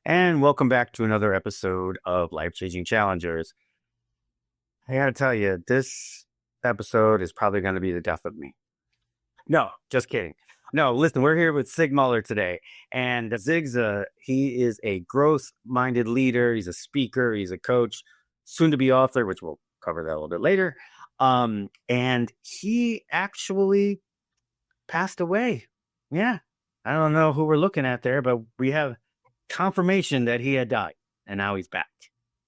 And welcome back to another episode of Life Changing Challengers. I gotta tell you, this episode is probably going to be the death of me. No, just kidding. No, listen, we're here with Sig Muller today. And he is a growth-minded leader. He's a speaker. He's a coach, soon-to-be author, which we'll cover that a little bit later. And he actually passed away. Yeah. I don't know who we're looking at there, but we have confirmation that he had died and now he's back.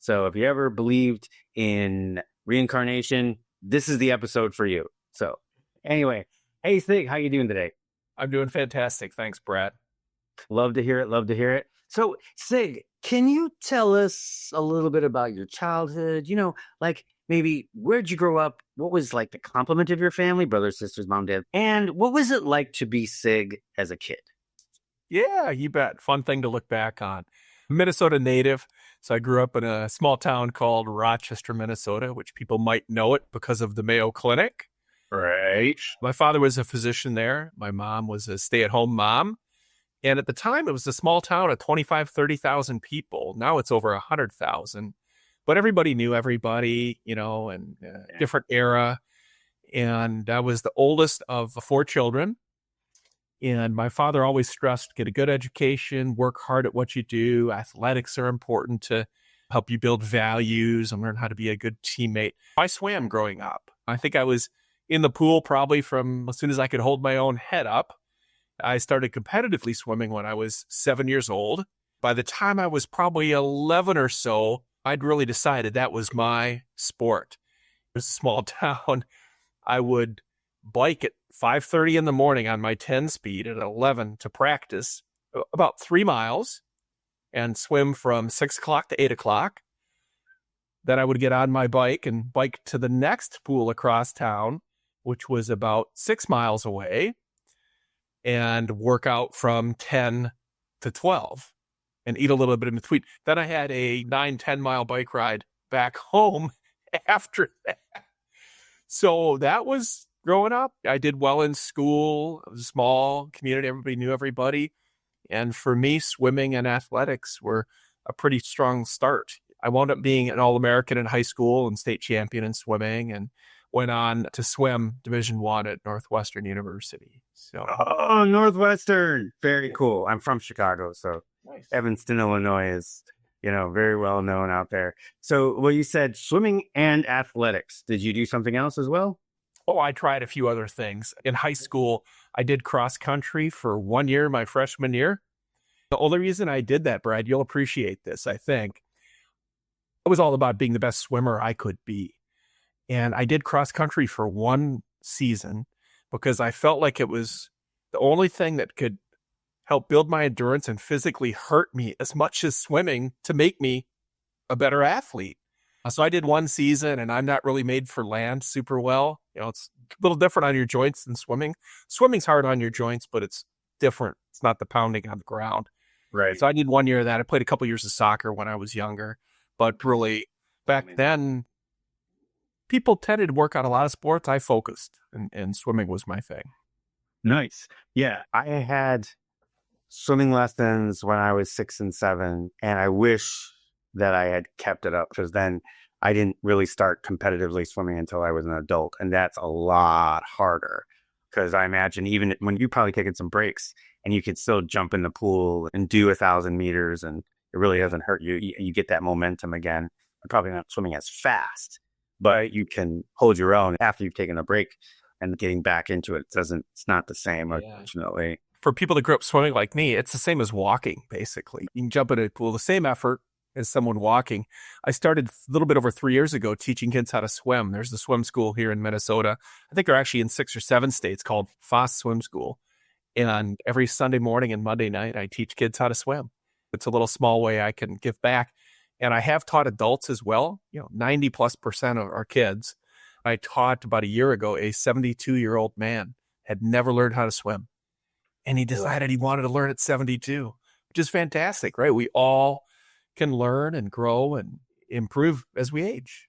So if you ever believed in reincarnation, this is the episode for you. So anyway, hey Sig, how you doing today? I'm doing fantastic. Thanks, Brad. Love to hear it. Love to hear it. So Sig, can you tell us a little bit about your childhood? Like maybe where'd you grow up? What was like the complement of your family, brothers, sisters, mom, dad? And what was it like to be Sig as a kid? Yeah, you bet. Fun thing to look back on. Minnesota native. So I grew up in a small town called Rochester, Minnesota, which people might know it because of the Mayo Clinic. Right. My father was a physician there. My mom was a stay-at-home mom. And at the time, it was a small town of 25, 30,000 people. Now it's over 100,000. But everybody knew everybody, and different era. And I was the oldest of 4 children. And my father always stressed, get a good education, work hard at what you do. Athletics are important to help you build values and learn how to be a good teammate. I swam growing up. I think I was in the pool probably from as soon as I could hold my own head up. I started competitively swimming when I was 7 years old. By the time I was probably 11 or so, I'd really decided that was my sport. It was a small town. I would bike at 5:30 in the morning on my 10 speed at 11 to practice about 3 miles and swim from 6 o'clock to 8 o'clock. Then I would get on my bike and bike to the next pool across town, which was about 6 miles away, and work out from 10 to 12 and eat a little bit in between. Then I had a 9-10 mile bike ride back home after that. So that was growing up. I did well in school. It was a small community. Everybody knew everybody. And for me, swimming and athletics were a pretty strong start. I wound up being an All-American in high school and state champion in swimming, and went on to swim Division I at Northwestern University. So, Oh, Northwestern. Very cool. I'm from Chicago, so nice. Evanston, Illinois is, very well known out there. So, well, you said swimming and athletics. Did you do something else as well? Oh, I tried a few other things. In high school, I did cross country for 1 year, my freshman year. The only reason I did that, Brad, you'll appreciate this, I think. It was all about being the best swimmer I could be. And I did cross country for 1 season because I felt like it was the only thing that could help build my endurance and physically hurt me as much as swimming to make me a better athlete. So I did 1 season, and I'm not really made for land super well. It's a little different on your joints than swimming. Swimming's hard on your joints, but it's different. It's not the pounding on the ground. Right. So I did 1 year of that. I played a couple years of soccer when I was younger, but really back then, people tended to work on a lot of sports. I focused, and swimming was my thing. Nice. Yeah. I had swimming lessons when I was 6 and 7, and I wish that I had kept it up, because then I didn't really start competitively swimming until I was an adult. And that's a lot harder, because I imagine even when you probably taken some breaks and you could still jump in the pool and do 1,000 meters and it really doesn't hurt you. You get that momentum again. I'm probably not swimming as fast, but you can hold your own after you've taken a break, and getting back into it it's not the same, unfortunately. For people that grew up swimming like me, it's the same as walking, basically. You can jump in a pool, the same effort as someone walking. I started a little bit over 3 years ago teaching kids how to swim. There's the swim school here in Minnesota. I think they're actually in 6 or 7 states, called Foss Swim School. And every Sunday morning and Monday night, I teach kids how to swim. It's a little small way I can give back. And I have taught adults as well. 90+% of our kids. I taught about a year ago, a 72-year-old man had never learned how to swim. And he decided he wanted to learn at 72, which is fantastic, right? We all can learn and grow and improve as we age.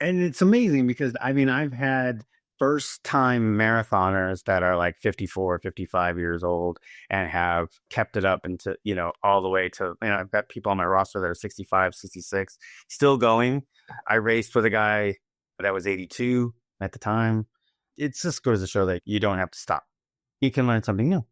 And it's amazing because, I've had first time marathoners that are like 54, 55 years old and have kept it up into, all the way to, I've got people on my roster that are 65, 66, still going. I raced with a guy that was 82 at the time. It just goes to show that you don't have to stop. You can learn something new.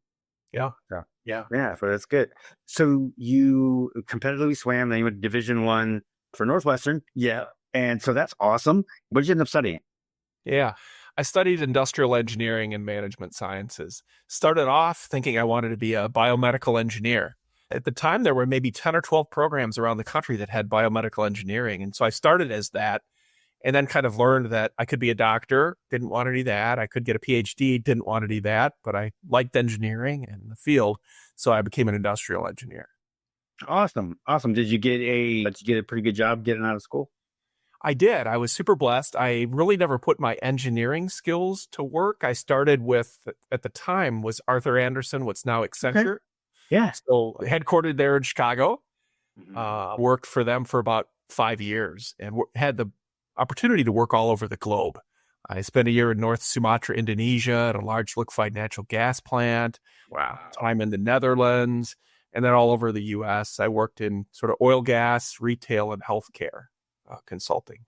Yeah. So, Yeah. yeah, so that's good. So you competitively swam, then you went to Division I for Northwestern. Yeah. And so that's awesome. What did you end up studying? Yeah. I studied industrial engineering and management sciences. Started off thinking I wanted to be a biomedical engineer. At the time, there were maybe 10 or 12 programs around the country that had biomedical engineering. And so I started as that and then kind of learned that I could be a doctor, didn't want to do that. I could get a PhD, didn't want to do that, but I liked engineering and the field. So I became an industrial engineer. Awesome. Awesome. Did you get a pretty good job getting out of school? I did. I was super blessed. I really never put my engineering skills to work. I started with, at the time, was Arthur Andersen, what's now Accenture. Okay. Yeah. So headquartered there in Chicago. Mm-hmm. Worked for them for about 5 years and had the opportunity to work all over the globe. I spent a year in North Sumatra, Indonesia, at a large liquefied natural gas plant. Wow. Time in the Netherlands, and then all over the U.S. I worked in sort of oil, gas, retail, and healthcare consulting.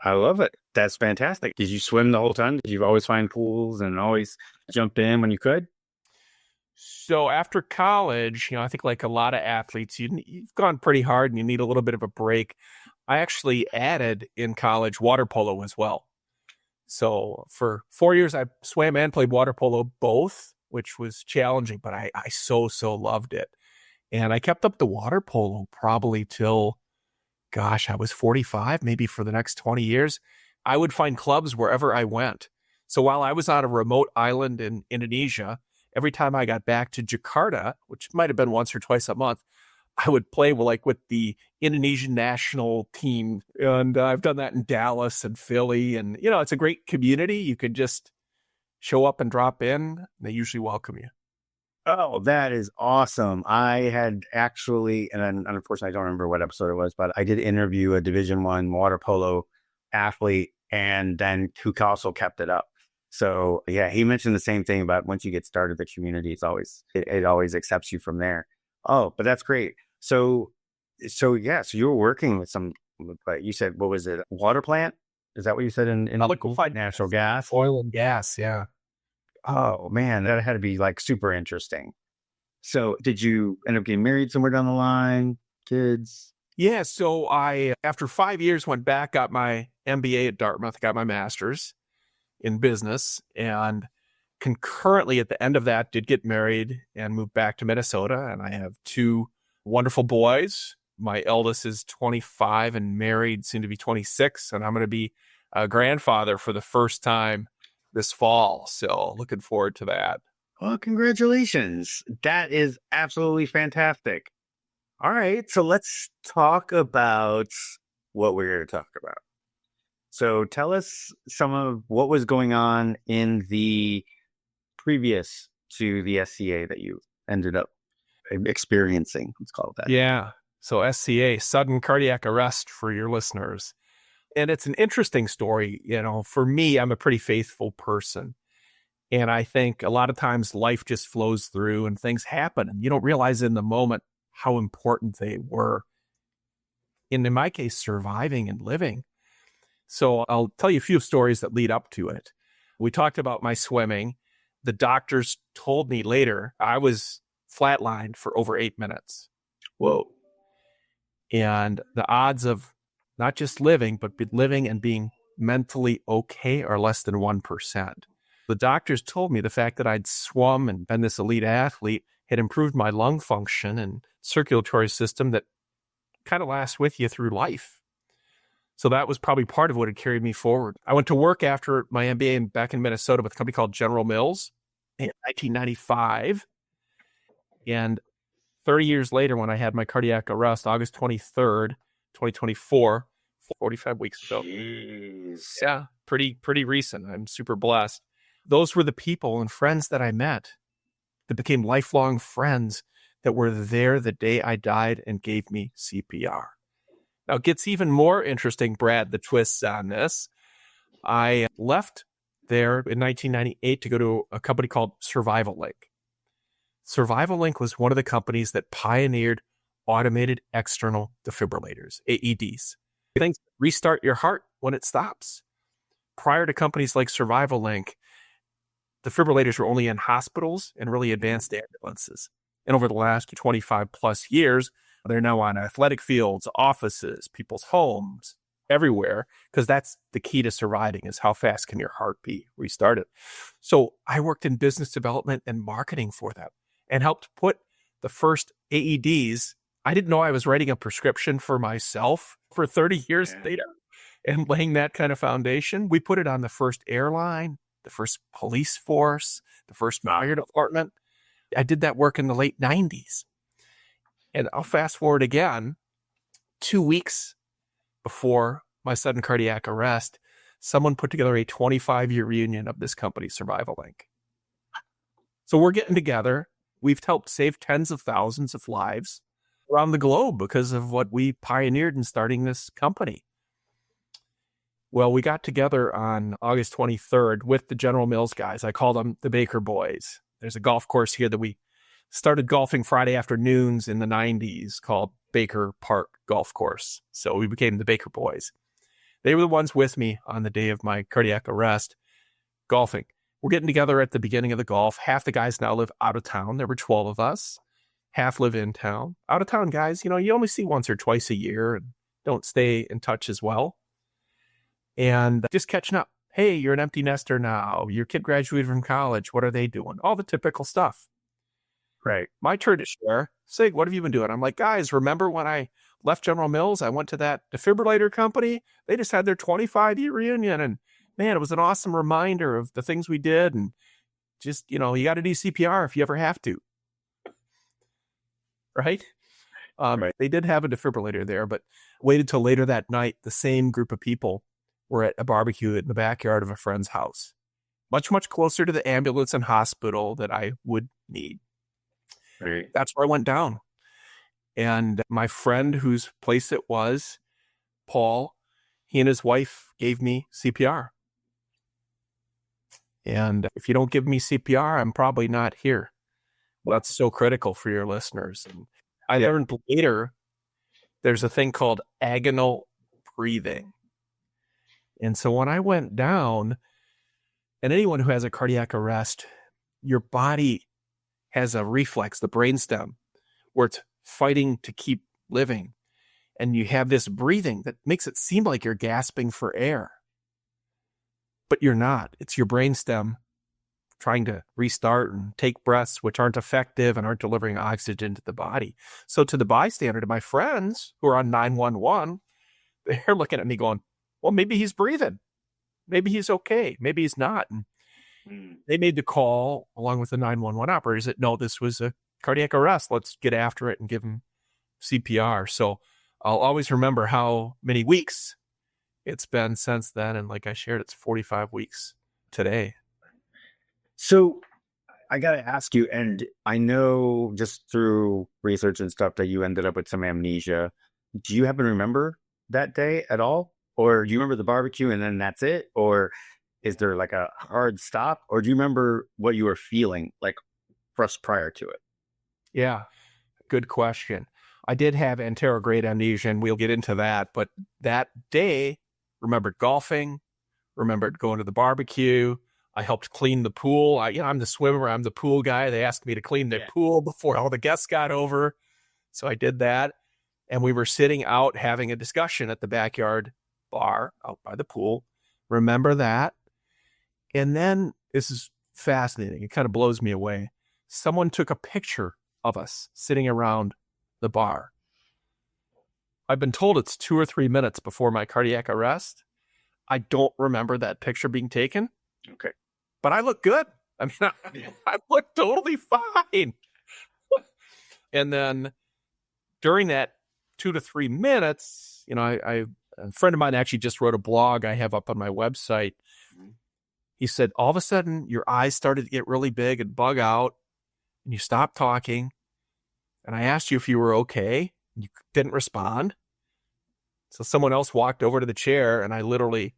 I love it. That's fantastic. Did you swim the whole time? Did you always find pools and always jump in when you could? So after college, I think like a lot of athletes, you've gone pretty hard and you need a little bit of a break. I actually added in college water polo as well. So for 4 years, I swam and played water polo both, which was challenging, but I so loved it. And I kept up the water polo probably till, gosh, I was 45, maybe for the next 20 years. I would find clubs wherever I went. So while I was on a remote island in Indonesia, every time I got back to Jakarta, which might have been once or twice a month, I would play with the Indonesian national team. And I've done that in Dallas and Philly. And, it's a great community. You could just show up and drop in. They usually welcome you. Oh, that is awesome. I had actually, and unfortunately, I don't remember what episode it was, but I did interview a Division I water polo athlete and then who also kept it up. So yeah, he mentioned the same thing about once you get started, the community it always accepts you from there. Oh, but that's great. So yeah, so you were working with you said, what was it? Water plant? Is that what you said in Liquefied natural gas? Oil and gas, yeah. Oh man, that had to be like super interesting. So did you end up getting married somewhere down the line? Kids? Yeah, so I, after 5 years, went back, got my MBA at Dartmouth, got my master's in business, and concurrently at the end of that, did get married and moved back to Minnesota. And I have 2 wonderful boys. My eldest is 25 and married, soon to be 26, and I'm going to be a grandfather for the first time this fall. So looking forward to that. Well, congratulations. That is absolutely fantastic. All right. So let's talk about what we're here to talk about. So tell us some of what was going on in the previous to the SCA that you ended up experiencing. Let's call it that. Yeah. So SCA, sudden cardiac arrest for your listeners. And it's an interesting story. For me, I'm a pretty faithful person. And I think a lot of times life just flows through and things happen and you don't realize in the moment how important they were. And in my case, surviving and living. So I'll tell you a few stories that lead up to it. We talked about my swimming. The doctors told me later I was flatlined for over 8 minutes. Whoa. And the odds of not just living, but living and being mentally okay are less than 1%. The doctors told me the fact that I'd swum and been this elite athlete had improved my lung function and circulatory system that kind of lasts with you through life. So that was probably part of what had carried me forward. I went to work after my MBA back in Minnesota with a company called General Mills in 1995. And 30 years later, when I had my cardiac arrest, August 23rd, 2024, 45 weeks ago. Jeez. Yeah, pretty recent. I'm super blessed. Those were the people and friends that I met that became lifelong friends that were there the day I died and gave me CPR. Now, it gets even more interesting, Brad, the twists on this. I left there in 1998 to go to a company called Survival Link. Survival Link was one of the companies that pioneered automated external defibrillators, AEDs. Things restart your heart when it stops. Prior to companies like Survival Link, defibrillators were only in hospitals and really advanced ambulances. And over the last 25 plus years, they're now on athletic fields, offices, people's homes, everywhere, because that's the key to surviving is how fast can your heart be restarted. So I worked in business development and marketing for them and helped put the first AEDs. I didn't know I was writing a prescription for myself for 30 years later and laying that kind of foundation. We put it on the first airline, the first police force, the first fire department. I did that work in the late 90s. And I'll fast forward again, 2 weeks before my sudden cardiac arrest, someone put together a 25-year reunion of this company, Survival Link. So we're getting together. We've helped save tens of thousands of lives around the globe because of what we pioneered in starting this company. Well, we got together on August 23rd with the General Mills guys. I call them the Baker Boys. There's a golf course here that we started golfing Friday afternoons in the 90s called Baker Park Golf Course. So we became the Baker Boys. They were the ones with me on the day of my cardiac arrest, golfing. We're getting together at the beginning of the golf. Half the guys now live out of town. There were 12 of us. Half live in town. Out of town guys, you only see once or twice a year and don't stay in touch as well. And just catching up. Hey, you're an empty nester now. Your kid graduated from college. What are they doing? All the typical stuff. Right. My turn to share. Sig, what have you been doing? I'm like, guys, remember when I left General Mills? I went to that defibrillator company. They just had their 25-year reunion. And man, it was an awesome reminder of the things we did. And just, you got to do CPR if you ever have to. Right? Right. They did have a defibrillator there, but waited till later that night. The same group of people were at a barbecue in the backyard of a friend's house. Much, much closer to the ambulance and hospital that I would need. Right. That's where I went down. And my friend whose place it was, Paul, he and his wife gave me CPR. And if you don't give me CPR, I'm probably not here. Well, that's so critical for your listeners. And I learned later there's a thing called agonal breathing. And so when I went down, and anyone who has a cardiac arrest, your body has a reflex, the brainstem, where it's fighting to keep living. And you have this breathing that makes it seem like you're gasping for air. But you're not. It's your brainstem trying to restart and take breaths which aren't effective and aren't delivering oxygen to the body. So to the bystander, to my friends who are on 911, they're looking at me going, well, maybe he's breathing. Maybe he's okay. Maybe he's not. And they made the call along with the 911 operators that, no, this was a cardiac arrest. Let's get after it and give him CPR. So I'll always remember how many weeks it's been since then. And like I shared, it's 45 weeks today. So I got to ask you, and I know just through research and stuff that you ended up with some amnesia. Do you happen to remember that day at all? Or do you remember the barbecue and then that's it? Or is there like a hard stop? Or do you remember what you were feeling like just prior to it? Yeah, good question. I did have anterograde amnesia, and we'll get into that. But that day, remembered golfing, remembered going to the barbecue. I helped clean the pool. I'm the swimmer. I'm the pool guy. They asked me to clean the pool before all the guests got over. So I did that. And we were sitting out having a discussion at the backyard bar out by the pool. Remember that. And then this is fascinating. It kind of blows me away. Someone took a picture of us sitting around the bar. I've been told it's 2 or 3 minutes before my cardiac arrest. I don't remember that picture being taken. Okay. But I look good. I mean, I look totally fine. And then during that 2 to 3 minutes, a friend of mine actually just wrote a blog I have up on my website. He said, all of a sudden, your eyes started to get really big and bug out, and you stopped talking. And I asked you if you were okay. You didn't respond. So someone else walked over to the chair, and I literally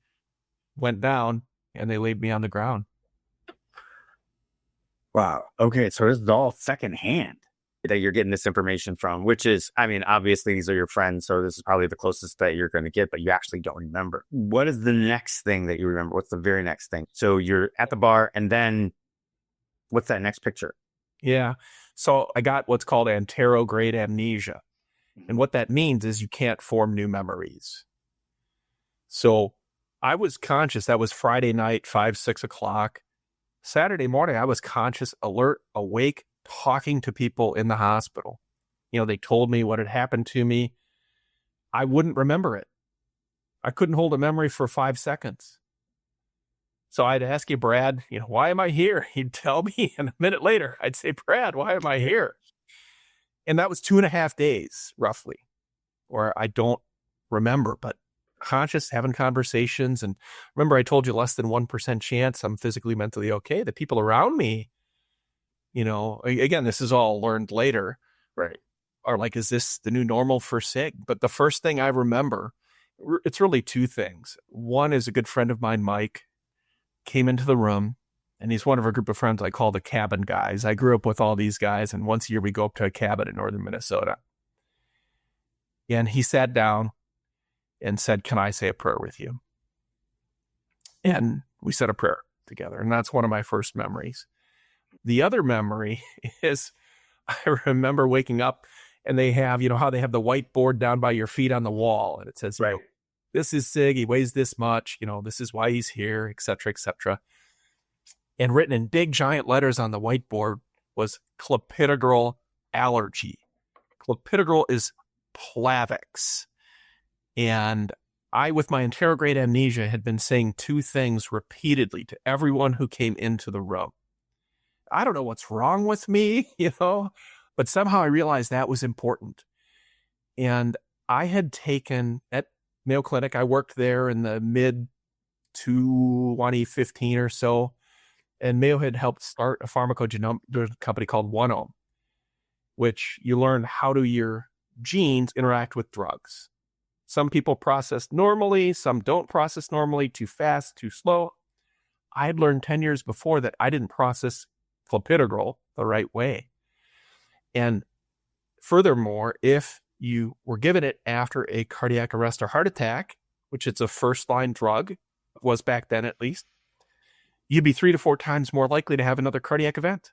went down, and they laid me on the ground. Wow. Okay. So this is all secondhand that you're getting this information from, which is, I mean, obviously these are your friends. So this is probably the closest that you're going to get, but you actually don't remember. What is the next thing that you remember? What's the very next thing? So you're at the bar, and then what's that next picture? Yeah. So I got what's called anterograde amnesia. And what that means is you can't form new memories. So I was conscious. That was Friday night, 5, 6 o'clock. Saturday morning, I was conscious, alert, awake, talking to people in the hospital. They told me what had happened to me. I wouldn't remember it. I couldn't hold a memory for 5 seconds. So I'd ask you, Brad, why am I here? He'd tell me, and a minute later, I'd say, Brad, why am I here? And that was 2.5 days, roughly, where I don't remember, but conscious, having conversations. And remember, I told you less than 1% chance I'm physically, mentally okay. The people around me, again, this is all learned later, right? Are like, is this the new normal for Sig? But the first thing I remember, it's really 2 things. One is a good friend of mine, Mike, came into the room, and he's one of a group of friends I call the cabin guys. I grew up with all these guys, and once a year we go up to a cabin in northern Minnesota. And he sat down and said, "Can I say a prayer with you?" And we said a prayer together, and that's one of my first memories. The other memory is I remember waking up, and they have, how they have the whiteboard down by your feet on the wall, and it says, right, this is Sig, he weighs this much, this is why he's here, et cetera, et cetera. And written in big giant letters on the whiteboard was clopidogrel allergy. Clopidogrel is Plavix. And I, with my anterograde amnesia, had been saying 2 things repeatedly to everyone who came into the room. I don't know what's wrong with me, but somehow I realized that was important. And I had taken, at Mayo Clinic, I worked there in the mid 2015 or so, and Mayo had helped start a pharmacogenomic company called OneOme, which you learn how do your genes interact with drugs. Some people process normally, some don't process normally, too fast, too slow. I had learned 10 years before that I didn't process clopidogrel the right way. And furthermore, if you were given it after a cardiac arrest or heart attack, which it's a first-line drug, was back then at least, you'd be 3 to 4 times more likely to have another cardiac event.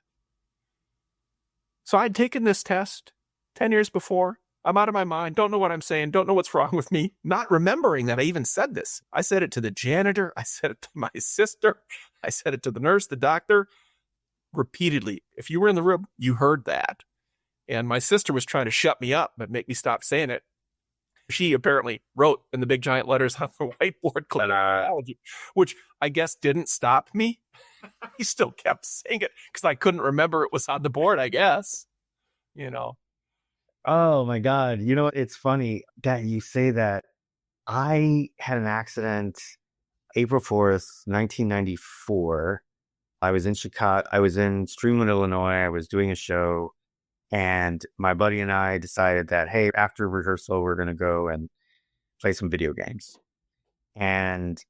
So I'd taken this test 10 years before. I'm out of my mind, don't know what I'm saying, don't know what's wrong with me, not remembering that I even said this. I said it to the janitor, I said it to my sister, I said it to the nurse, the doctor, repeatedly. If you were in the room, you heard that. And my sister was trying to shut me up, but make me stop saying it. She apparently wrote in the big giant letters on the whiteboard, which I guess didn't stop me. He still kept saying it because I couldn't remember it was on the board, I guess. Oh my God. It's funny that you say that. I had an accident April 4th, 1994. I was in Chicago. I was in Streamland, Illinois. I was doing a show, and my buddy and I decided that, hey, after rehearsal, we're going to go and play some video games. And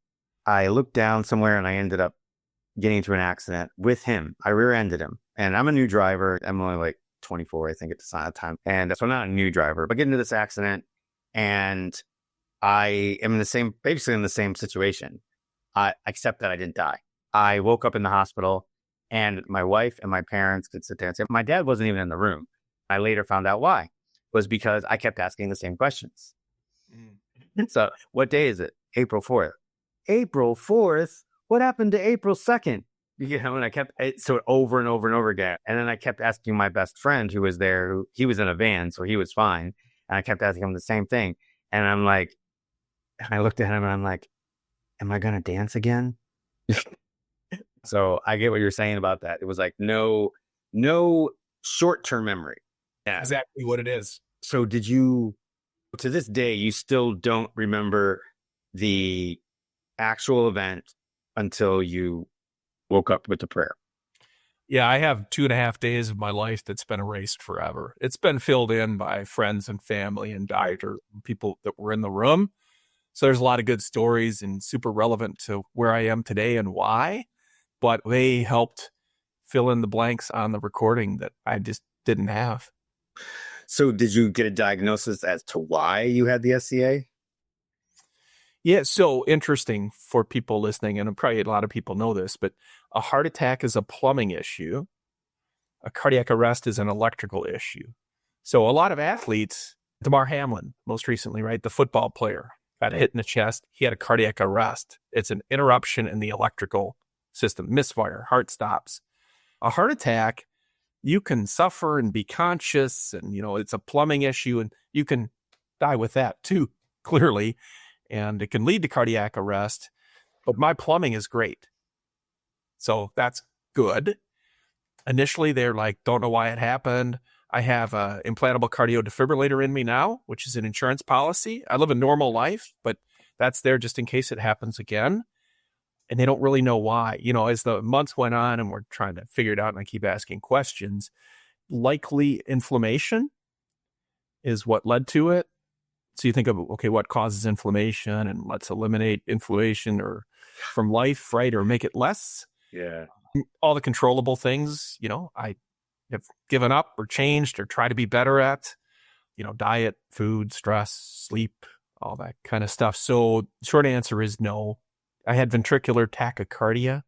I looked down somewhere, and I ended up getting into an accident with him. I rear-ended him, and I'm a new driver. I'm only like 24, I think, at the time. And so I'm not a new driver, but get into this accident, and I am basically in the same situation, except that I didn't die. I woke up in the hospital, and my wife and my parents could sit there and say, my dad wasn't even in the room. I later found out why. Was because I kept asking the same questions. So what day is it? April 4th. April 4th? What happened to April 2nd? And I kept so over and over and over again. And then I kept asking my best friend who was there, he was in a van, so he was fine. And I kept asking him the same thing. And I'm like, I looked at him and I'm like, am I going to dance again? So I get what you're saying about that. It was like no short-term memory. Yeah, exactly what it is. So did you, to this day, you still don't remember the actual event until you woke up with the prayer? Yeah, I have 2.5 days of my life that's been erased forever. It's been filled in by friends and family and doctors, people that were in the room. So there's a lot of good stories and super relevant to where I am today and why, but they helped fill in the blanks on the recording that I just didn't have. So did you get a diagnosis as to why you had the SCA? Yeah, so interesting for people listening, and probably a lot of people know this, but a heart attack is a plumbing issue. A cardiac arrest is an electrical issue. So a lot of athletes, Damar Hamlin, most recently, right? The football player got hit in the chest. He had a cardiac arrest. It's an interruption in the electrical system, misfire, heart stops. A heart attack, you can suffer and be conscious, and, it's a plumbing issue, and you can die with that too, clearly. And it can lead to cardiac arrest, but my plumbing is great. So that's good. Initially, they're like, don't know why it happened. I have an implantable cardio defibrillator in me now, which is an insurance policy. I live a normal life, but that's there just in case it happens again. And they don't really know why. As the months went on and we're trying to figure it out, and I keep asking questions, likely inflammation is what led to it. So you think of, okay, what causes inflammation, and let's eliminate inflammation or from life, right? Or make it less. Yeah. All the controllable things, I have given up or changed or try to be better at, diet, food, stress, sleep, all that kind of stuff. So short answer is no. I had ventricular tachycardia. It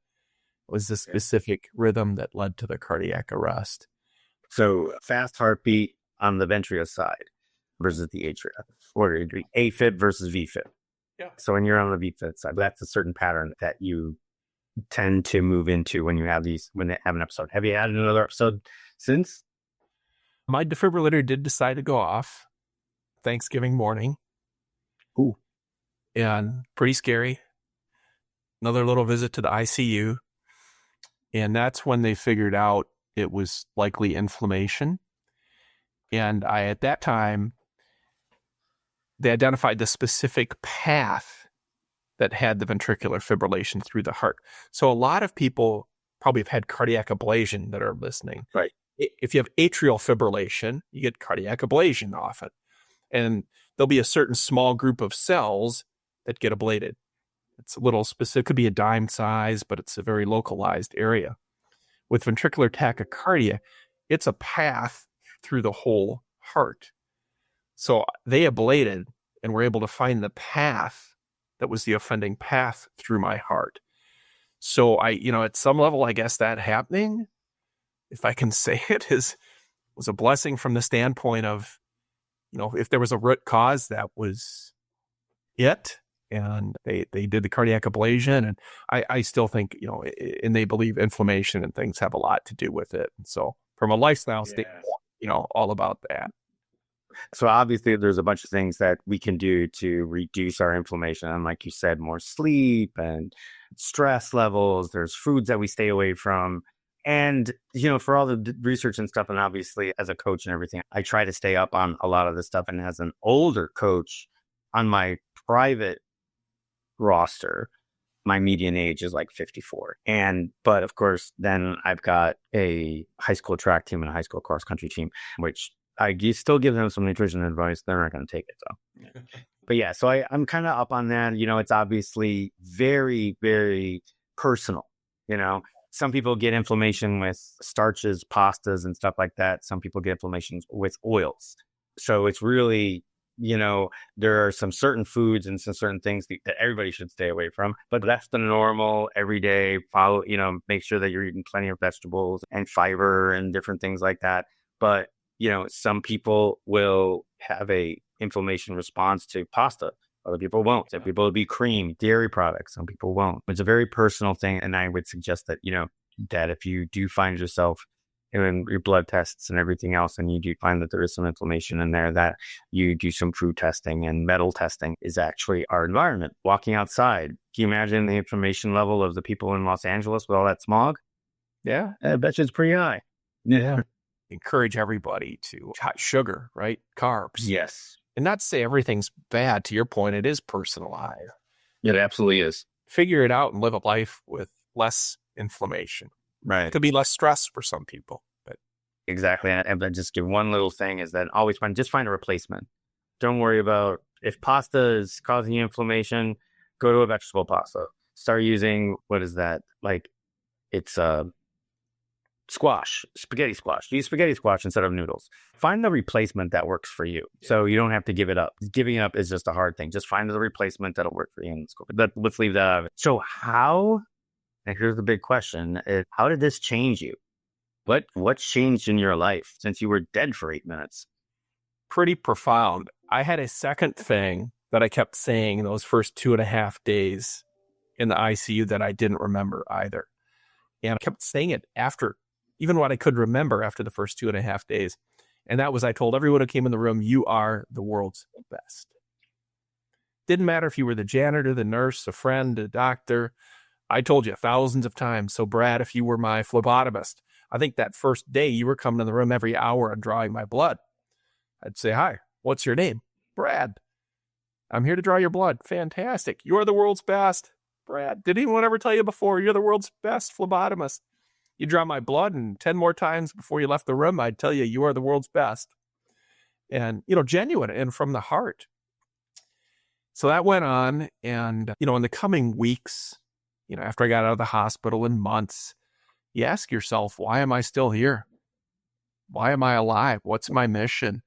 was the specific rhythm that led to the cardiac arrest. So fast heartbeat on the ventria side versus the atria, or AFib versus VFib. Yeah. So when you're on the VFib side, that's a certain pattern that you tend to move into when they have an episode. Have you had another episode since? My defibrillator did decide to go off Thanksgiving morning. Ooh. And pretty scary. Another little visit to the ICU. And that's when they figured out it was likely inflammation. And at that time, they identified the specific path that had the ventricular fibrillation through the heart. So a lot of people probably have had cardiac ablation that are listening. Right. If you have atrial fibrillation, you get cardiac ablation often. And there'll be a certain small group of cells that get ablated. It's a little specific, could be a dime size, but it's a very localized area. With ventricular tachycardia, it's a path through the whole heart. So they ablated and were able to find the path that was the offending path through my heart. So at some level, I guess that happening, if I can say it, was a blessing from the standpoint of, if there was a root cause, that was it. And they did the cardiac ablation, and I still think, and they believe inflammation and things have a lot to do with it. And so from a lifestyle standpoint, all about that. So obviously there's a bunch of things that we can do to reduce our inflammation. And like you said, more sleep and stress levels. There's foods that we stay away from. And, for all the research and stuff, and obviously as a coach and everything, I try to stay up on a lot of this stuff. And as an older coach on my private roster, my median age is like 54. But of course, then I've got a high school track team and a high school cross country team, which I still give them some nutrition advice. They're not going to take it though. But yeah, so I'm kind of up on that. It's obviously very, very personal. Some people get inflammation with starches, pastas, and stuff like that. Some people get inflammation with oils. So it's really, there are some certain foods and some certain things that everybody should stay away from. But that's the normal everyday follow, make sure that you're eating plenty of vegetables and fiber and different things like that. But, some people will have a inflammation response to pasta. Other people won't. Some people will be cream, dairy products. Some people won't. It's a very personal thing. And I would suggest that, that if you do find yourself in your blood tests and everything else, and you do find that there is some inflammation in there, that you do some food testing. And metal testing is actually our environment. Walking outside. Can you imagine the inflammation level of the people in Los Angeles with all that smog? Yeah. I bet you it's pretty high. Yeah. Encourage everybody to cut sugar, right? Carbs. Yes. And not to say everything's bad. To your point, it is personalized. It absolutely is. Figure it out and live a life with less inflammation. Right. It could be less stress for some people. But exactly. And just give one little thing is that always find a replacement. Don't worry about If pasta is causing you inflammation, go to a vegetable pasta. Start using, what is that? Like, it's squash, spaghetti squash. Use spaghetti squash instead of noodles. Find the replacement that works for you. So you don't have to give it up. Giving it up is just a hard thing. Just find the replacement that'll work for you. Let's leave that out of it. So and here's the big question, how did this change you? What changed in your life since you were dead for 8 minutes? Pretty profound. I had a second thing that I kept saying in those first 2.5 days in the ICU that I didn't remember either. And I kept saying it after, even what I could remember after the first 2.5 days. And that was, I told everyone who came in the room, you are the world's best. Didn't matter if you were the janitor, the nurse, a friend, a doctor. I told you thousands of times. So Brad, if you were my phlebotomist, I think that first day you were coming in the room every hour and drawing my blood. I'd say, hi, what's your name? Brad. I'm here to draw your blood. Fantastic. You're the world's best. Brad, did anyone ever tell you before you're the world's best phlebotomist? You draw my blood, and 10 more times before you left the room, I'd tell you you are the world's best. And, genuine and from the heart. So that went on. And, in the coming weeks, after I got out of the hospital in months, you ask yourself, why am I still here? Why am I alive? What's my mission?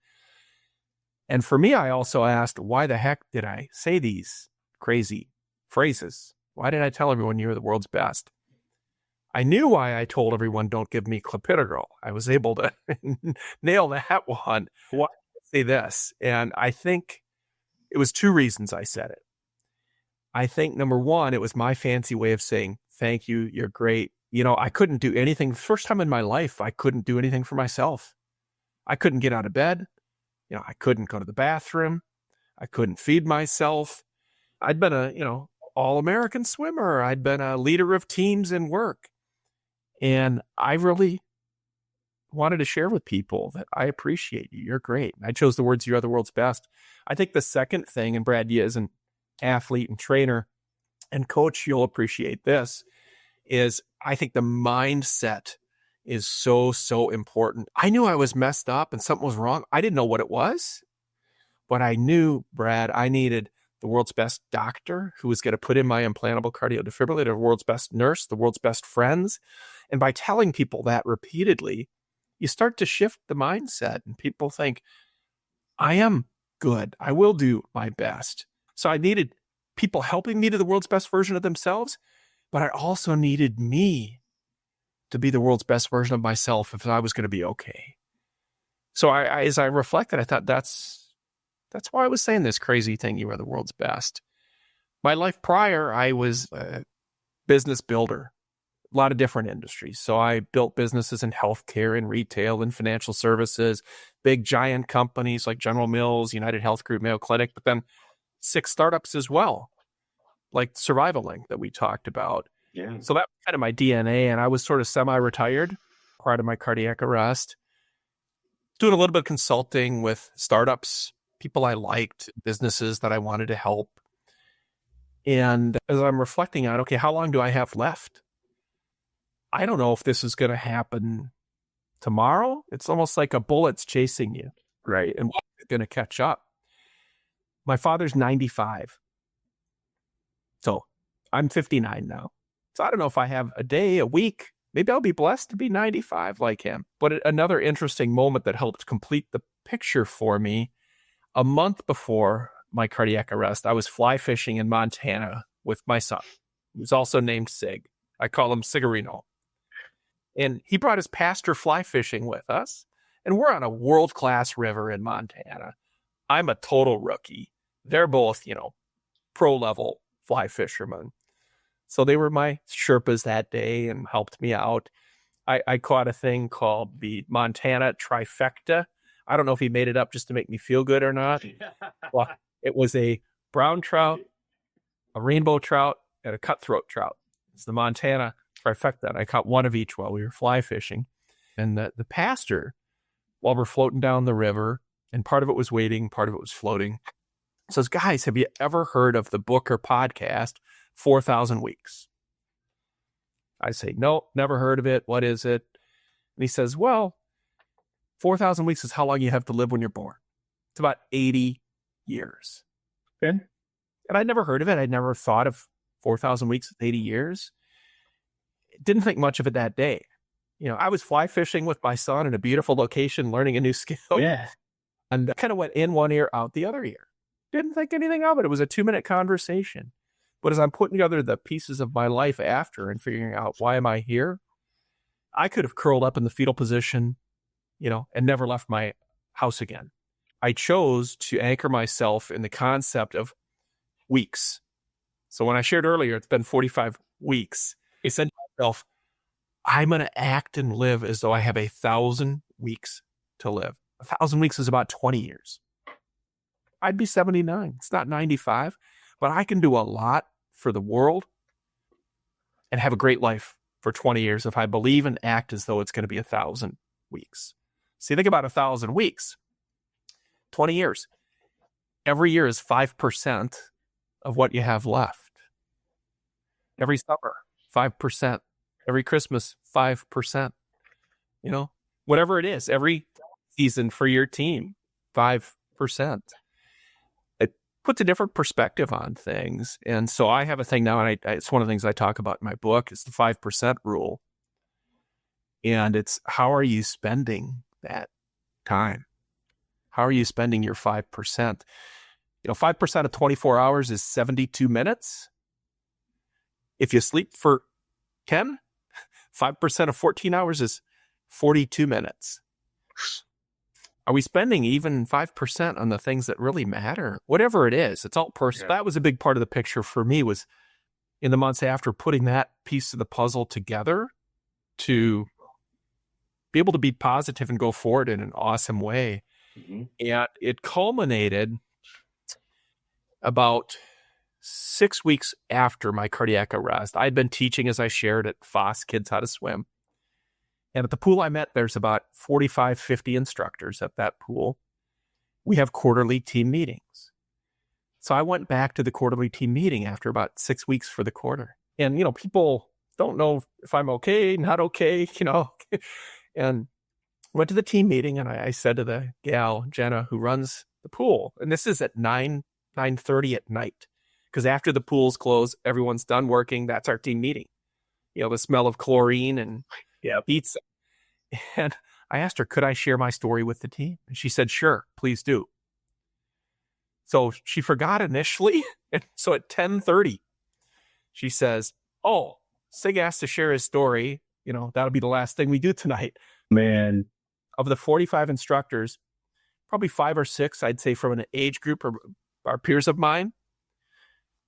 And for me, I also asked, why the heck did I say these crazy phrases? Why did I tell everyone you're the world's best? I knew why I told everyone don't give me clopidogrel. I was able to nail that one. Why did I say this? And I think it was 2 reasons I said it. I think number one, it was my fancy way of saying, thank you, you're great. I couldn't do anything. First time in my life, I couldn't do anything for myself. I couldn't get out of bed. I couldn't go to the bathroom. I couldn't feed myself. I'd been a, all-American swimmer. I'd been a leader of teams in work. And I really wanted to share with people that I appreciate you. You're great. And I chose the words, you are the world's best. I think the second thing, and Brad, you as an athlete and trainer and coach, you'll appreciate this, is I think the mindset is so, so important. I knew I was messed up and something was wrong. I didn't know what it was, but I knew, Brad, I needed the world's best doctor who was going to put in my implantable cardio defibrillator, the world's best nurse, the world's best friends. And by telling people that repeatedly, you start to shift the mindset and people think, I am good. I will do my best. So I needed people helping me to the world's best version of themselves, but I also needed me to be the world's best version of myself if I was going to be okay. So I as I reflected, I thought that's why I was saying this crazy thing, you are the world's best. My life prior, I was a business builder, a lot of different industries. So I built businesses in healthcare and retail and financial services, big giant companies like General Mills, United Health Group, Mayo Clinic, but then 6 startups as well, like Survival Link that we talked about. Yeah. So that was kind of my DNA, and I was sort of semi-retired prior to my cardiac arrest, doing a little bit of consulting with startups, people I liked, businesses that I wanted to help. And as I'm reflecting on, okay, how long do I have left? I don't know if this is going to happen tomorrow. It's almost like a bullet's chasing you, right? And it's going to catch up. My father's 95. So I'm 59 now. So I don't know if I have a day, a week, maybe I'll be blessed to be 95 like him. But another interesting moment that helped complete the picture for me, a month before my cardiac arrest, I was fly fishing in Montana with my son, who's also named Sig. I call him Sigarino. And he brought his pastor fly fishing with us. And we're on a world-class river in Montana. I'm a total rookie. They're both, pro-level fly fishermen. So they were my Sherpas that day and helped me out. I caught a thing called the Montana trifecta. I don't know if he made it up just to make me feel good or not. Well, it was a brown trout, a rainbow trout, and a cutthroat trout. It's the Montana trifecta. And I caught one of each while we were fly fishing. And the pastor, while we're floating down the river, and part of it was waiting, part of it was floating, says, guys, have you ever heard of the book or podcast 4,000 Weeks? I say, no, never heard of it. What is it? And he says, well, 4,000 weeks is how long you have to live when you're born. It's about 80 years. And I'd never heard of it. I'd never thought of 4,000 weeks with 80 years. Didn't think much of it that day. I was fly fishing with my son in a beautiful location, learning a new skill. Yeah. And I kind of went in one ear, out the other ear. Didn't think anything of it. It was a 2-minute conversation. But as I'm putting together the pieces of my life after and figuring out why am I here, I could have curled up in the fetal position, and never left my house again. I chose to anchor myself in the concept of weeks. So when I shared earlier, it's been 45 weeks. I said to myself, I'm going to act and live as though I have 1,000 weeks to live. 1,000 weeks is about 20 years. I'd be 79. It's not 95, but I can do a lot for the world and have a great life for 20 years if I believe and act as though it's going to be 1,000 weeks. See, think about 1,000 weeks, 20 years. Every year is 5% of what you have left. Every summer, 5%. Every Christmas, 5%. Whatever it is, every season for your team, 5%. It puts a different perspective on things. And so I have a thing now, and it's one of the things I talk about in my book, is the 5% rule. And it's how are you spending that time? How are you spending your 5%? 5% of 24 hours is 72 minutes. If you sleep for 10, 5% of 14 hours is 42 minutes. Are we spending even 5% on the things that really matter? Whatever it is, it's all personal. Yeah. That was a big part of the picture for me, was in the months after putting that piece of the puzzle together to be able to be positive and go forward in an awesome way. Mm-hmm. And it culminated about 6 weeks after my cardiac arrest. I'd been teaching, as I shared, at FOSS Kids How to Swim. And at the pool I met, there's about 45, 50 instructors at that pool. We have quarterly team meetings. So I went back to the quarterly team meeting after about 6 weeks for the quarter. And, people don't know if I'm okay, not okay, and went to the team meeting, and I said to the gal, Jenna, who runs the pool, and this is at 9:30 at night, because after the pools close, everyone's done working. That's our team meeting. The smell of chlorine and pizza. And I asked her, could I share my story with the team? And she said, sure, please do. So she forgot initially. And so at 10:30, she says, oh, Sig asked to share his story. That'll be the last thing we do tonight. Man. Of the 45 instructors, probably 5 or 6, I'd say, from an age group or our peers of mine.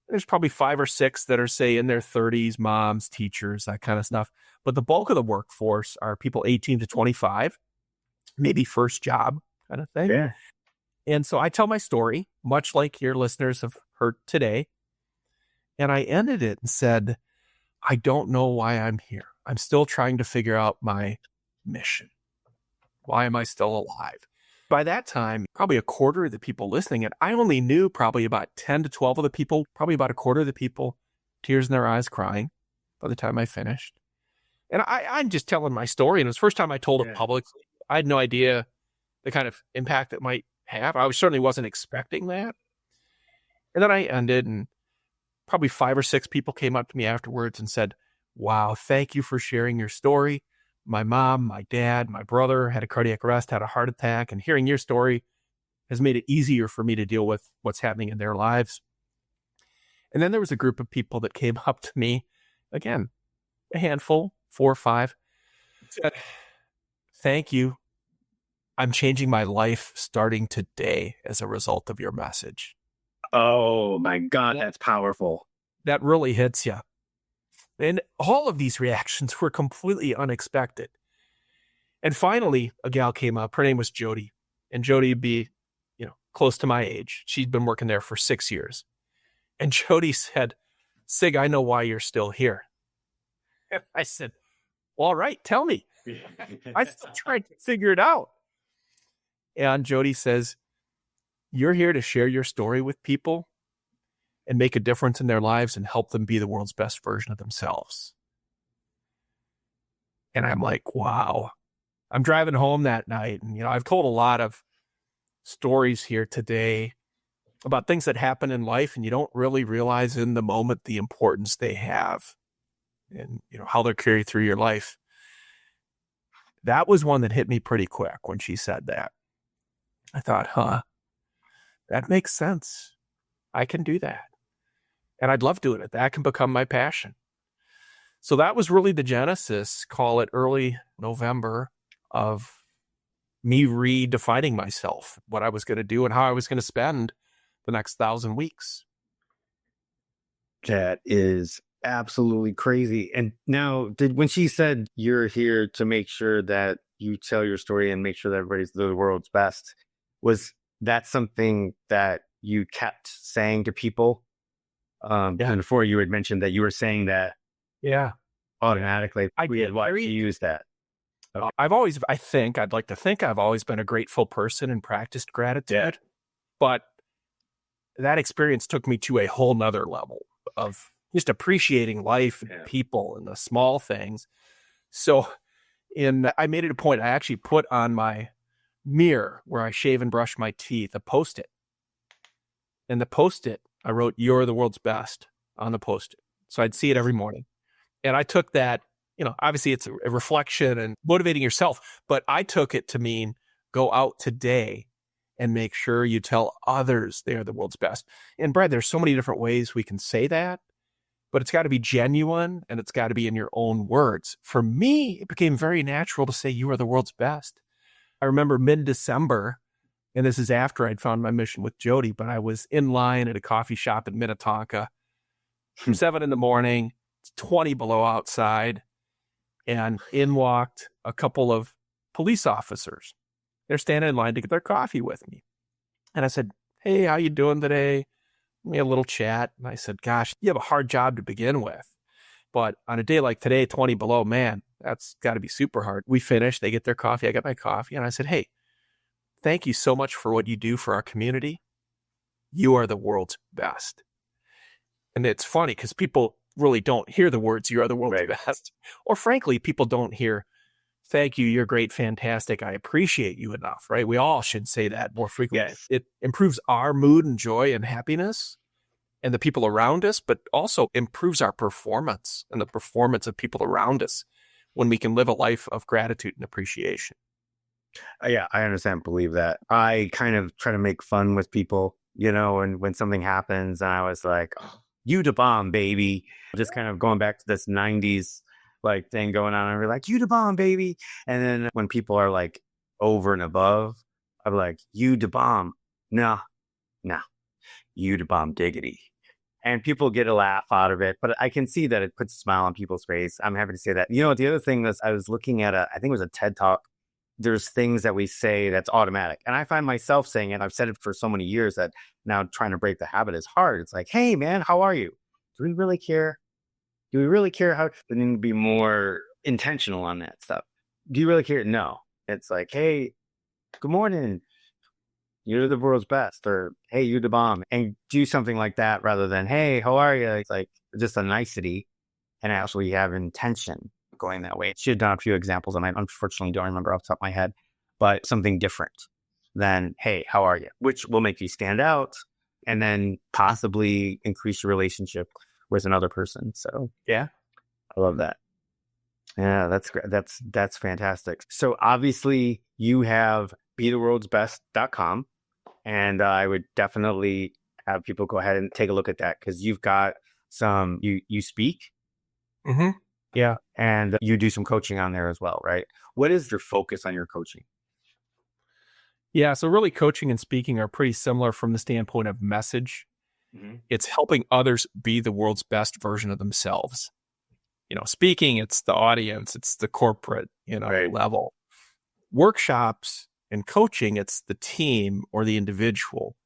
There's probably 5 or 6 that are, say, in their 30s, moms, teachers, that kind of stuff. But the bulk of the workforce are people 18 to 25, maybe first job kind of thing. Yeah. And so I tell my story, much like your listeners have heard today. And I ended it and said, I don't know why I'm here. I'm still trying to figure out my mission. Why am I still alive? By that time, probably a quarter of the people listening, and I only knew probably about 10 to 12 of the people, probably about a quarter of the people, tears in their eyes, crying by the time I finished. And I'm just telling my story, and it was the first time I told it publicly. I had no idea the kind of impact it might have. I certainly wasn't expecting that. And then I ended, and probably 5 or 6 people came up to me afterwards and said, wow, thank you for sharing your story. My mom, my dad, my brother had a cardiac arrest, had a heart attack, and hearing your story has made it easier for me to deal with what's happening in their lives. And then there was a group of people that came up to me, again, a handful, 4 or 5, said, thank you. I'm changing my life starting today as a result of your message. Oh my God, that's powerful. That really hits you. And all of these reactions were completely unexpected. And finally, a gal came up. Her name was Jody. And Jody would be, close to my age. She'd been working there for 6 years. And Jody said, Sig, I know why you're still here. And I said, well, all right, tell me. I still trying to figure it out. And Jody says, you're here to share your story with people and make a difference in their lives and help them be the world's best version of themselves. And I'm like, wow. I'm driving home that night, and, I've told a lot of stories here today, about things that happen in life and you don't really realize in the moment the importance they have and, how they're carried through your life. That was one that hit me pretty quick when she said that. I thought, that makes sense. I can do that. And I'd love doing it. That can become my passion. So that was really the genesis, call it early November, of me redefining myself, what I was going to do and how I was going to spend the next 1,000 weeks. That is absolutely crazy. And now, when she said you're here to make sure that you tell your story and make sure that everybody's the world's best, was that something that you kept saying to people? And before you had mentioned that you were saying that automatically. I did. Why you use that? Okay. I'd like to think I've always been a grateful person and practiced gratitude, but that experience took me to a whole nother level of just appreciating life and people and the small things. So I made it a point, I actually put on my mirror where I shave and brush my teeth, a Post-it. And the Post-it, I wrote, "You're the world's best" on the Post-it. So I'd see it every morning. And I took that, obviously it's a reflection and motivating yourself, but I took it to mean go out today and make sure you tell others they're the world's best. And Brad, there's so many different ways we can say that, but it's got to be genuine and it's got to be in your own words. For me, it became very natural to say you are the world's best. I remember mid-December, and this is after I'd found my mission with Jody, but I was in line at a coffee shop in Minnetonka, 7 a.m, it's 20 below outside, and in walked a couple of police officers. They're standing in line to get their coffee with me. And I said, "Hey, how you doing today?" We had a little chat. And I said, "Gosh, you have a hard job to begin with. But on a day like today, 20 below, man, that's got to be super hard." We finished. They get their coffee. I got my coffee. And I said, "Hey, thank you so much for what you do for our community. You are the world's best." And it's funny because people really don't hear the words, "You are the world's best." Or frankly, people don't hear, "Thank you, you're great, fantastic, I appreciate you" enough, right? We all should say that more frequently. Yes. It improves our mood and joy and happiness and the people around us, but also improves our performance and the performance of people around us when we can live a life of gratitude and appreciation. Yeah, I understand, believe that. I kind of try to make fun with people, and when something happens and I was like, "Oh, you the bomb, baby." Just kind of going back to this 90s thing going on. And we're like, "You the bomb, baby." And then when people are like over and above, I'm like, "You the bomb." No, you the bomb diggity. And people get a laugh out of it, but I can see that it puts a smile on people's face. I'm happy to say that. The other thing was I was looking at I think it was a TED Talk. There's things that we say that's automatic. And I find myself saying it. I've said it for so many years that now trying to break the habit is hard. It's like, "Hey, man, how are you?" Do we really care? Do we really care how? We need to be more intentional on that stuff. Do you really care? No. It's like, "Hey, good morning. You're the world's best," or "Hey, you the bomb," and do something like that rather than, "Hey, how are you?" It's like just a nicety and actually have intention going that way. She had done a few examples and I unfortunately don't remember off the top of my head, but something different than, "Hey, how are you?" which will make you stand out and then possibly increase your relationship with another person. So yeah, I love that. Yeah, that's great. That's fantastic. So obviously you have betheworldsbest.com, and I would definitely have people go ahead and take a look at that because you've got you speak. Mm-hmm. Yeah. And you do some coaching on there as well, right? What is your focus on your coaching? Yeah, so really coaching and speaking are pretty similar from the standpoint of message. Mm-hmm. It's helping others be the world's best version of themselves. Speaking, it's the audience, it's the corporate, level. Workshops and coaching, it's the team or the individual.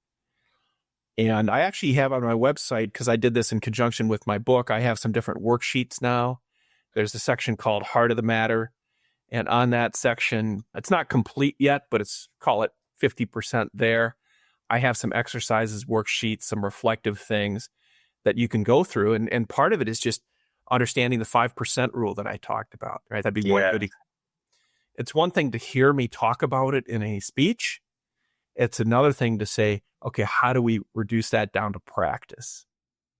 And I actually have on my website, because I did this in conjunction with my book, I have some different worksheets now. There's a section called Heart of the Matter. And on that section, it's not complete yet, but call it 50% there. I have some exercises, worksheets, some reflective things that you can go through. And part of it is just understanding the 5% rule that I talked about, right? That'd be one good. It's one thing to hear me talk about it in a speech. It's another thing to say, Okay, how do we reduce that down to practice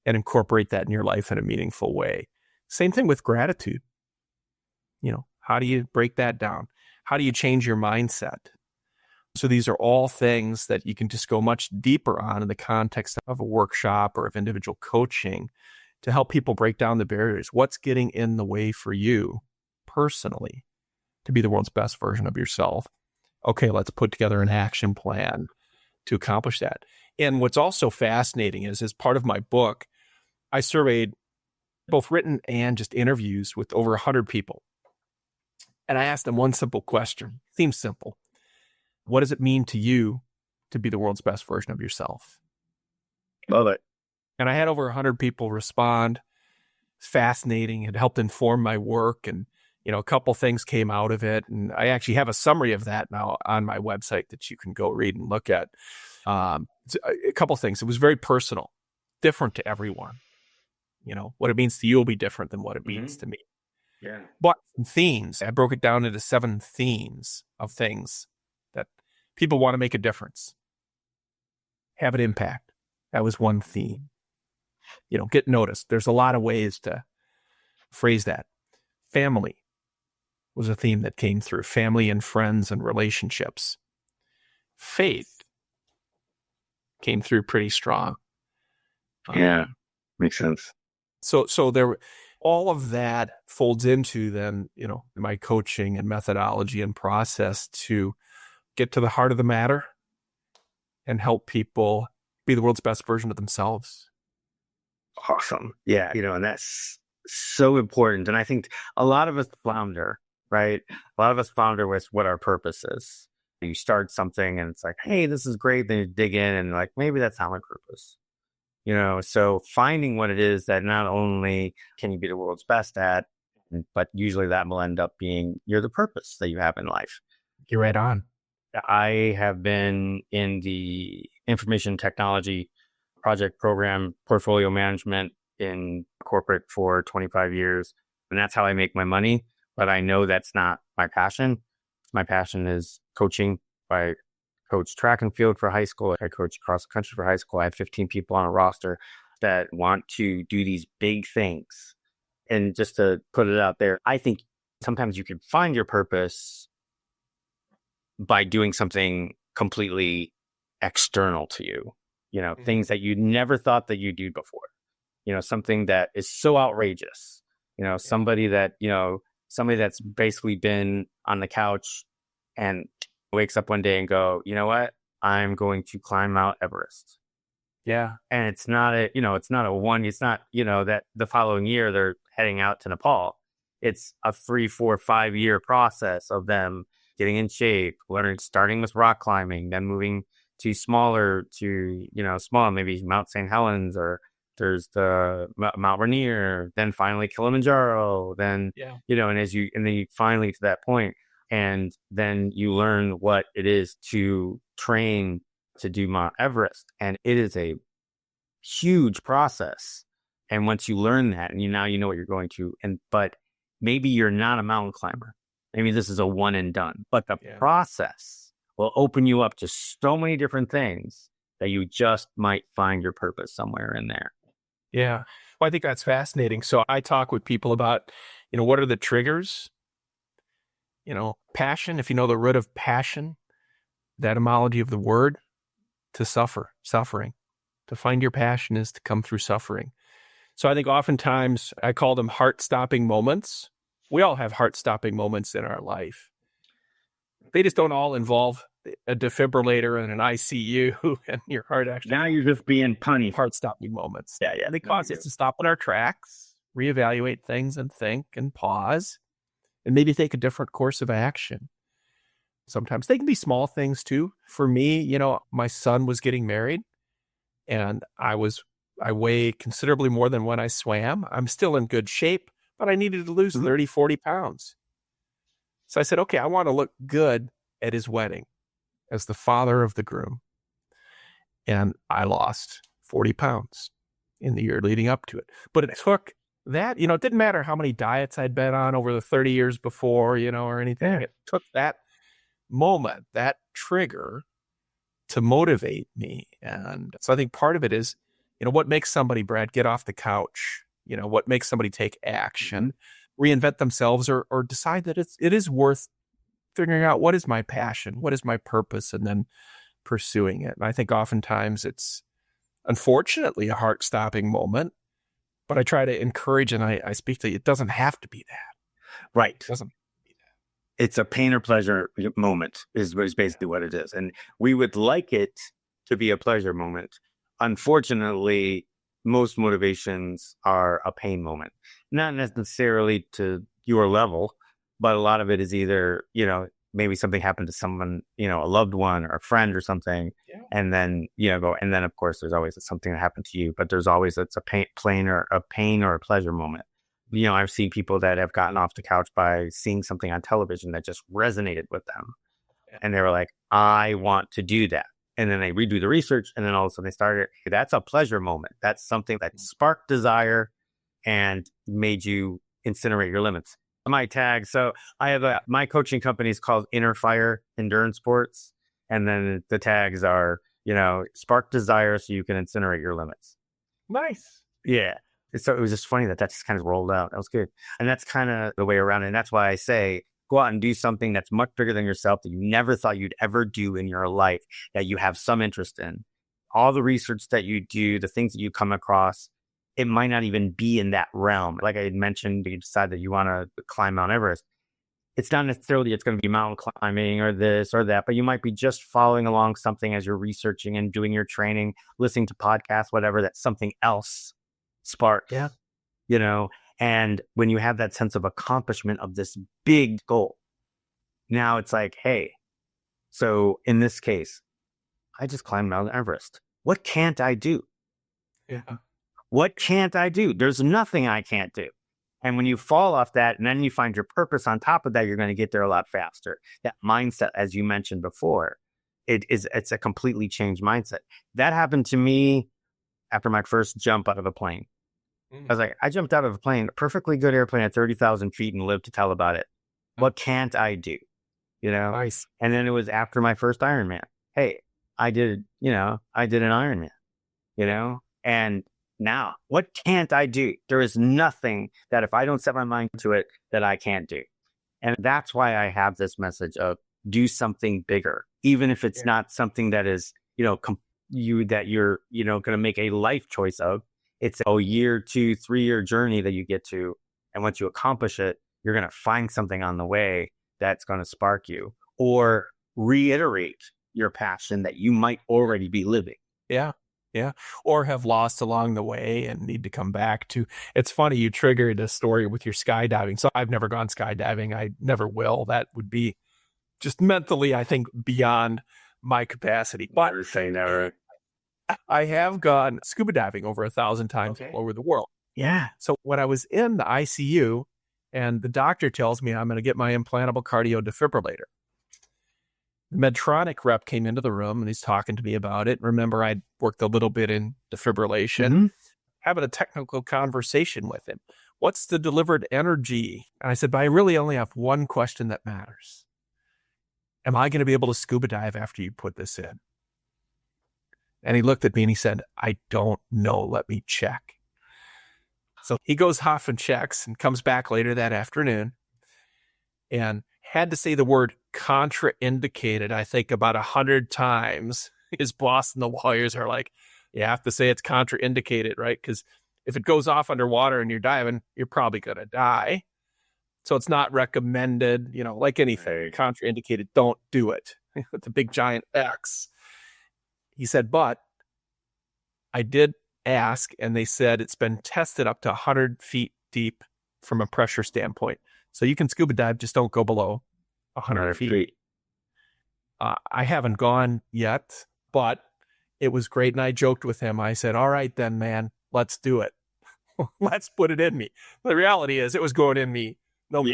and incorporate that in your life in a meaningful way? Same thing with gratitude. How do you break that down? How do you change your mindset? So these are all things that you can just go much deeper on in the context of a workshop or of individual coaching to help people break down the barriers. What's getting in the way for you personally to be the world's best version of yourself? Okay, let's put together an action plan to accomplish that. And what's also fascinating is, as part of my book, I surveyed both written and just interviews with over 100 people. And I asked them one simple question. Seems simple. What does it mean to you to be the world's best version of yourself? Love it. And I had over 100 people respond. It's fascinating. It helped inform my work. And, a couple things came out of it. And I actually have a summary of that now on my website that you can go read and look at. A couple things. It was very personal, different to everyone. What it means to you will be different than what it means to me. Yeah. But themes, I broke it down into 7 themes of things that people want to make a difference, have an impact. That was one theme. Get noticed. There's a lot of ways to phrase that. Family was a theme that came through. Family and friends and relationships. Faith came through pretty strong. Yeah, makes sense. So there, all of that folds into then, my coaching and methodology and process to get to the heart of the matter and help people be the world's best version of themselves. Awesome. Yeah, and that's so important. And I think a lot of us flounder, right? A lot of us flounder with what our purpose is. You start something and it's like, hey, this is great. Then you dig in and like, maybe that's not my purpose. So finding what it is that not only can you be the world's best at, but usually that will end up being you're the purpose that you have in life. You're right on. I have been in the information technology project program portfolio management in corporate for 25 years. And that's how I make my money. But I know that's not my passion. My passion is coaching. I coach track and field for high school. I coach cross country for high school. I have 15 people on a roster that want to do these big things. And just to put it out there, I think sometimes you can find your purpose by doing something completely external to you, things that you never thought that you'd do before, something that is so outrageous, somebody that's basically been on the couch and wakes up one day and go, you know what, I'm going to climb Mount Everest. Yeah. And it's not that the following year they're heading out to Nepal. It's a 3, 4, 5 year process of them getting in shape, starting with rock climbing, then moving to small, maybe Mount St. Helens, or there's the Mount Rainier, then finally Kilimanjaro, then, and then you finally to that point, and then you learn what it is to train to do Mount Everest. And it is a huge process. And once you learn that, and now you know what you're going to, but maybe you're not a mountain climber. Maybe this is a one and done, but the process will open you up to so many different things that you just might find your purpose somewhere in there. Yeah. Well, I think that's fascinating. So I talk with people about, what are the triggers? Passion, if you know the root of passion, the etymology of the word, to suffering. To find your passion is to come through suffering. So I think oftentimes I call them heart-stopping moments. We all have heart-stopping moments in our life. They just don't all involve a defibrillator and an ICU and your heart actually. Now you're just being punny. Heart-stopping moments. Yeah. They cause us to stop in our tracks, reevaluate things and think and pause, and maybe take a different course of action. Sometimes they can be small things too. For me, my son was getting married and I weigh considerably more than when I swam. I'm still in good shape, but I needed to lose 30, 40 pounds. So I said, okay, I want to look good at his wedding as the father of the groom. And I lost 40 pounds in the year leading up to it. But it took that, it didn't matter how many diets I'd been on over the 30 years before, or anything. It took that moment, that trigger to motivate me. And so I think part of it is, what makes somebody, Brad, get off the couch? What makes somebody take action, reinvent themselves, or decide that it is worth figuring out what is my passion, what is my purpose, and then pursuing it. And I think oftentimes it's unfortunately a heart-stopping moment, but I try to encourage and I speak to you, it doesn't have to be that. Right. It doesn't. It's a pain or pleasure moment is basically what it is. And we would like it to be a pleasure moment. Unfortunately, most motivations are a pain moment, not necessarily to your level, but a lot of it is either, maybe something happened to someone, a loved one or a friend or something. Yeah. And then, and then of course there's always something that happened to you, but there's always, it's a pain or a pleasure moment. I've seen people that have gotten off the couch by seeing something on television that just resonated with them. Yeah. And they were like, I want to do that. And then they redo the research, and then all of a sudden they started, that's a pleasure moment. That's something that sparked desire and made you incinerate your limits. My tag. So I have my coaching company is called Inner Fire Endurance Sports. And then the tags are, spark desire so you can incinerate your limits. Nice. Yeah. So it was just funny that just kind of rolled out. That was good. And that's kind of the way around it. And that's why I say, go out and do something that's much bigger than yourself that you never thought you'd ever do in your life, that you have some interest in. All the research that you do, the things that you come across, it might not even be in that realm. Like I had mentioned, you decide that you want to climb Mount Everest. It's not necessarily it's going to be mountain climbing or this or that, but you might be just following along something as you're researching and doing your training, listening to podcasts, whatever, that's something else sparks. Yeah. And when you have that sense of accomplishment of this big goal, now it's like, hey, so in this case, I just climbed Mount Everest. What can't I do? Yeah. What can't I do? There's nothing I can't do. And when you fall off that and then you find your purpose on top of that, you're going to get there a lot faster. That mindset, as you mentioned before, it's a completely changed mindset. That happened to me after my first jump out of a plane. I was like, I jumped out of a plane, a perfectly good airplane at 30,000 feet and lived to tell about it. What can't I do? Nice. And then it was after my first Ironman. Hey, I did an Ironman, and now what can't I do? There is nothing that if I don't set my mind to it that I can't do. And that's why I have this message of do something bigger, even if it's not something that is, you're going to make a life choice of. It's a year, 2, 3 year journey that you get to. And once you accomplish it, you're going to find something on the way that's going to spark you or reiterate your passion that you might already be living. Yeah. Yeah. Or have lost along the way and need to come back to. It's funny, you triggered a story with your skydiving. So I've never gone skydiving. I never will. That would be just mentally, I think, beyond my capacity. But Never say never. I have gone scuba diving over 1,000 times all over the world. Yeah. So when I was in the ICU and the doctor tells me I'm going to get my implantable cardio defibrillator, the Medtronic rep came into the room and he's talking to me about it. Remember, I'd worked a little bit in defibrillation, having a technical conversation with him. What's the delivered energy? And I said, but I really only have one question that matters. Am I going to be able to scuba dive after you put this in? And he looked at me and he said, I don't know. Let me check. So he goes off and checks and comes back later that afternoon and had to say the word contraindicated, I think about 100 times. His boss and the lawyers are like, you have to say it's contraindicated, right? Because if it goes off underwater and you're diving, you're probably going to die. So it's not recommended, like anything, contraindicated, don't do it. With the big giant X. He said, but I did ask, and they said it's been tested up to 100 feet deep from a pressure standpoint. So you can scuba dive, just don't go below 100 feet. I haven't gone yet, but it was great. And I joked with him. I said, all right, then, man, let's do it. Let's put it in me. The reality is it was going in me. No,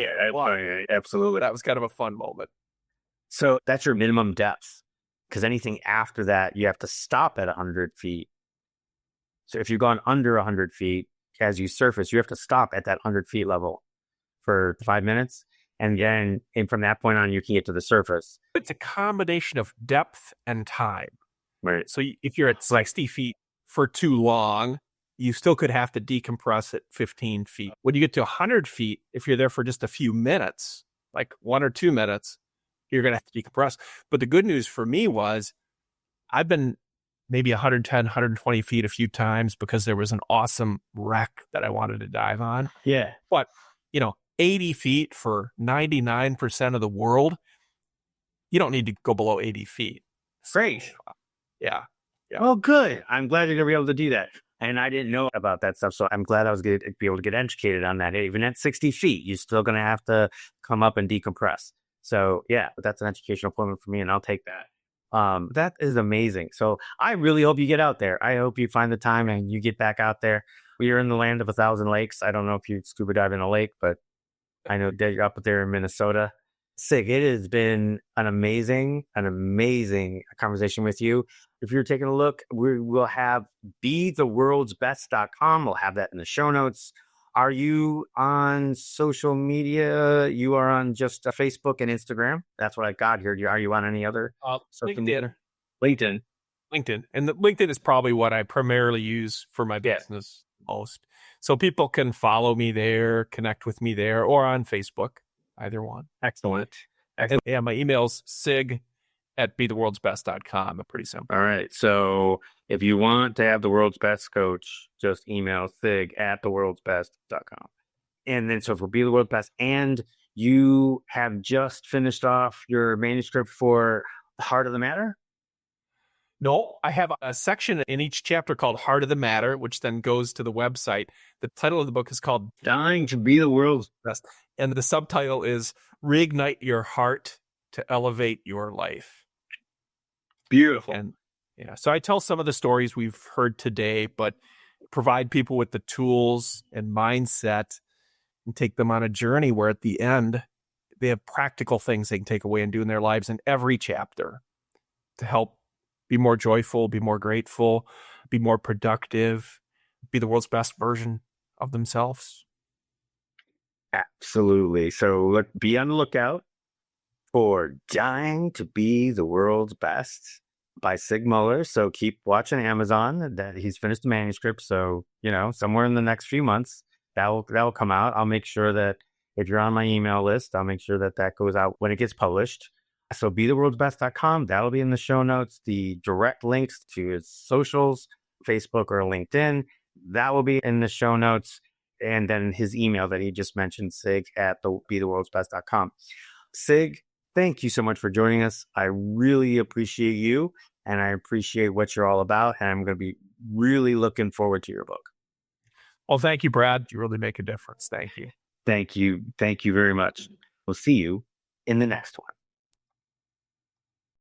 absolutely. That was kind of a fun moment. So that's your minimum depth. Because anything after that, you have to stop at 100 feet. So if you've gone under 100 feet, as you surface, you have to stop at that 100 feet level for 5 minutes. And then from that point on, you can get to the surface. It's a combination of depth and time. Right. So if you're at 60 feet for too long, you still could have to decompress at 15 feet. When you get to 100 feet, if you're there for just a few minutes, like 1 or 2 minutes, you're going to have to decompress. But the good news for me was I've been maybe 110, 120 feet a few times because there was an awesome wreck that I wanted to dive on. Yeah. But, 80 feet for 99% of the world, you don't need to go below 80 feet. Great. Yeah. Oh, good. I'm glad you're going to be able to do that. And I didn't know about that stuff. So I'm glad I was going to be able to get educated on that. Even at 60 feet, you're still going to have to come up and decompress. So yeah, but that's an educational appointment for me, and I'll take that. That is amazing. So I really hope you get out there. I hope you find the time and you get back out there. We are in the land of 1,000 lakes. I don't know if you scuba dive in a lake, but I know that you're up there in Minnesota. Sig, it has been an amazing conversation with you. If you're taking a look, we will have betheworldsbest.com. We'll have that in the show notes. Are you on social media? You are on just Facebook and Instagram. That's what I got here. Are you on any other social media? LinkedIn. And LinkedIn is probably what I primarily use for my business most. So people can follow me there, connect with me there, or on Facebook, either one. Excellent. Yeah, my email's sig@betheworldsbest.com. Pretty simple. All right. So if you want to have the world's best coach, just email sig@theworldsbest.com. And then so for Be the World's Best, and you have just finished off your manuscript for The Heart of the Matter? No, I have a section in each chapter called Heart of the Matter, which then goes to the website. The title of the book is called Dying to Be the World's Best. And the subtitle is Reignite Your Heart to Elevate Your Life. Beautiful. And so I tell some of the stories we've heard today, but provide people with the tools and mindset and take them on a journey where at the end, they have practical things they can take away and do in their lives in every chapter to help be more joyful, be more grateful, be more productive, be the world's best version of themselves. Absolutely. So be on the lookout for Dying to Be the World's Best by Sig Muller. So keep watching Amazon. That he's finished the manuscript. So, somewhere in the next few months, that will come out. I'll make sure that if you're on my email list, I'll make sure that goes out when it gets published. So betheworldsbest.com, that'll be in the show notes. The direct links to his socials, Facebook or LinkedIn, that will be in the show notes. And then his email that he just mentioned, sig@betheworldsbest.com. Sig, thank you so much for joining us. I really appreciate you, and I appreciate what you're all about. And I'm going to be really looking forward to your book. Well, thank you, Brad. You really make a difference. Thank you. Thank you. Thank you very much. We'll see you in the next one.